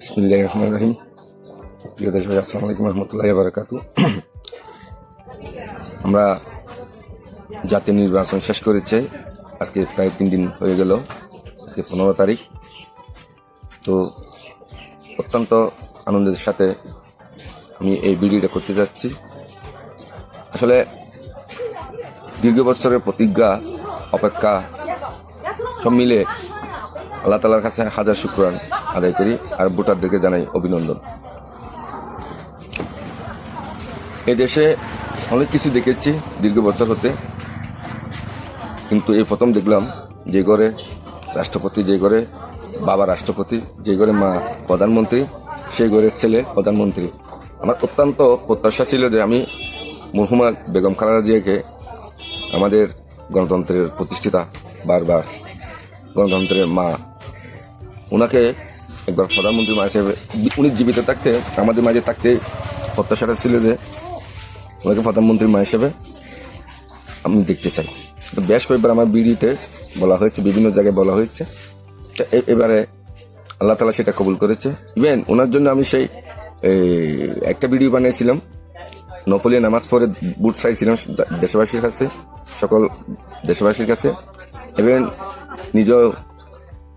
বিসমিল্লাহির রহমানির রহিম। প্রিয় দেশবাসী, আসসালামু আলাইকুম রহমতুল্লাহি ওয়া বারাকাতুহু। আমরা জাতীয় নির্বাচন শেষ করেছে আজকে প্রায় 3 দিন হয়ে গেল। আজকে 15 তারিখ। তো অত্যন্ত আনন্দের সাথে আমি এই ভিডিওটা করতে যাচ্ছি। আসলে দীর্ঘ বছরের প্রতিজ্ঞা, অপেক্ষা সব মিলে আল্লাহ তাআলার কাছে হাজার শুকরান আদায় করি আর ভোটারদেরকে জানাই অভিনন্দন। এই দেশে অনেক কিছু দেখেছি দীর্ঘ বছর হতে, কিন্তু এই প্রথম দেখলাম যে ঘরে রাষ্ট্রপতি, যে ঘরে বাবা রাষ্ট্রপতি, যে ঘরে মা প্রধানমন্ত্রী, সেই ঘরের ছেলে প্রধানমন্ত্রী। আমার অত্যন্ত প্রত্যাশা ছিল যে আমি মরহুমা বেগম খালেদা জিয়াকে, আমাদের গণতন্ত্রের প্রতিষ্ঠাতা, বারবার গণতন্ত্রের মা, ওনাকে একবার প্রধানমন্ত্রী মা হিসেবে, উনি জীবিত থাকতে আমাদের মাঝে থাকতে প্রত্যাশাটা ছিল যে ওনাকে প্রধানমন্ত্রী মা হিসেবে আমি দেখতে চাই। বেশ কয়েকবার আমার ভিডিওতে বলা হয়েছে, বিভিন্ন জায়গায় বলা হয়েছে। এবারে আল্লাহ তাআলা সেটা কবুল করেছে। ইভেন ওনার জন্য আমি সেই একটা ভিডিও বানিয়েছিলাম, নফলিয়া নামাজ পড়ে বুট চাইছিলাম দেশবাসীর কাছে, সকল দেশবাসীর কাছে। ইভেন নিজেও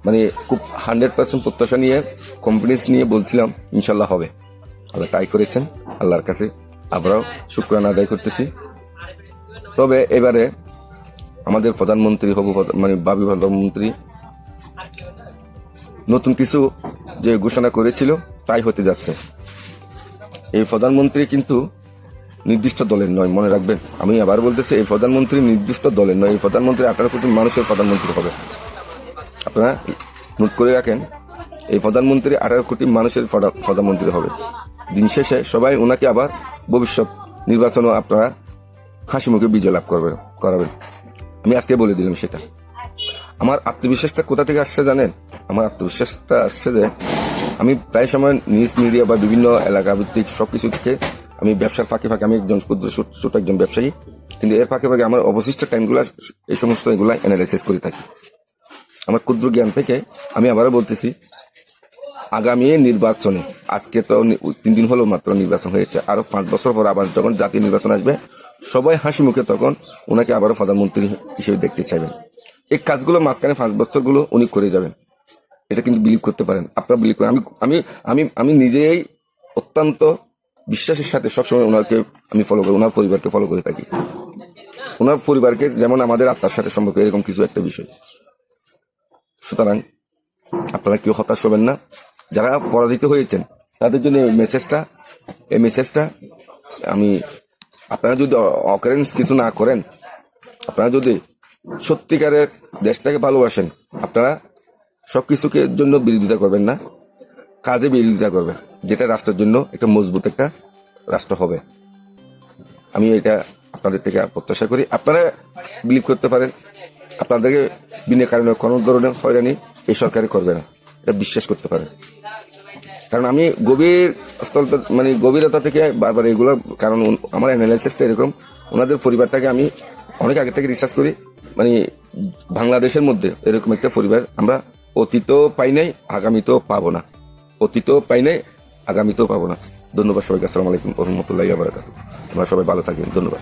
মানে খুব 100% প্রত্যাশা নিয়ে, কনফিডেন্স নিয়ে বলছিলাম ইনশাল্লাহ হবে। আল্লাহ তাই করেছেন। আল্লাহর কাছে আমরাও শুকরানা আদায় করতেছি। তবে এবারে আমাদের প্রধানমন্ত্রী হবু, মানে ভাবি প্রধানমন্ত্রী নতুন কিছু যে ঘোষণা করেছিল তাই হতে যাচ্ছে। এই প্রধানমন্ত্রী কিন্তু নির্দিষ্ট দলের নয়, মনে রাখবেন। আমি আবার বলতেছি, এই প্রধানমন্ত্রী নির্দিষ্ট দলের নয়। এই প্রধানমন্ত্রী 18 কোটি মানুষের প্রধানমন্ত্রী হবে। আপনারা নোট করে রাখেন, এই প্রধানমন্ত্রী 18 কোটি মানুষের প্রধানমন্ত্রী হবে। দিন শেষে সবাই ওনাকে আবার ভবিষ্যৎ নির্বাচনও আপনারা হাসি মুখে বিজয় লাভ করাবেন। আমি আজকে বলে দিলাম সেটা। আমার আত্মবিশ্বাসটা কোথা থেকে আসছে জানেন? আমার আত্মবিশ্বাসটা আসছে যে আমি প্রায় সময় নিউজ মিডিয়া বা বিভিন্ন এলাকা ভিত্তিক সবকিছু থেকে আমি ব্যবসার ফাঁকে ফাঁকে, আমি একজন ক্ষুদ্র ছোট একজন ব্যবসায়ী, কিন্তু এর ফাঁকে ফাঁকে আমার অবশিষ্ট টাইমগুলো এই সমস্ত এগুলা অ্যানালাইসিস করে থাকি। আমার ক্ষুদ্র জ্ঞান থেকে আমি আবারও বলতেছি, আগামী নির্বাচনে, আজকে তো 3 দিন হলো মাত্র নির্বাচন হয়েছে, আরো 5 বছর পর আবার যখন জাতীয় নির্বাচন আসবে, সবাই হাসি মুখে তখন ওনাকে আবারও প্রধানমন্ত্রী হিসেবে দেখতে চাইবেন। এই কাজগুলো মাঝখানে 5 বছরগুলো উনি করে যাবেন, এটা কিন্তু বিলিভ করতে পারেন। আপনারা বিলিভ করেন। আমি আমি আমি নিজেই অত্যন্ত বিশ্বাসের সাথে সবসময় ওনাকে আমি ফলো করি, ওনার পরিবারকে ফলো করে থাকি। ওনার পরিবারকে যেমন আমাদের আত্মার সাথে সম্পর্ক, এরকম কিছু একটা বিষয়। সুতরাং আপনারা কেউ হতাশ হবেন না। যারা পরাজিত হয়েছেন তাদের জন্য এই মেসেজটা আমি, আপনারা যদি অকারেন্স কিছু না করেন, আপনারা যদি সত্যিকারের দেশটাকে ভালোবাসেন, আপনারা সবকিছুকে জন্য বিরোধিতা করবেন না, কাজে বিরোধিতা করবেন, যেটা রাষ্ট্রের জন্য একটা মজবুত একটা রাষ্ট্র হবে। আমি এটা আপনাদের থেকে প্রত্যাশা করি। আপনারা বিলিভ করতে পারেন, আপনাদেরকে বিনা কারণে কোনো ধরনের হয়রানি এই সরকারে করবে না, এটা বিশ্বাস করতে পারেন। কারণ আমি গভীরতা থেকে বারবার এগুলো, কারণ আমার অ্যানালাইসিসটা এরকম, ওনাদের পরিবারটাকে আমি অনেক আগে থেকে রিসার্চ করি। মানে বাংলাদেশের মধ্যে এরকম একটা পরিবার আমরা অতীতও পাই নাই, আগামীতেও পাবো না। অতীতও পাই নাই, আগামীতেও পাবো না। ধন্যবাদ সবাইকে। আসসালামু আলাইকুম ওয়া রাহমাতুল্লাহি ওয়া বারাকাতুহু। তোমরা সবাই ভালো থাকবেন। ধন্যবাদ।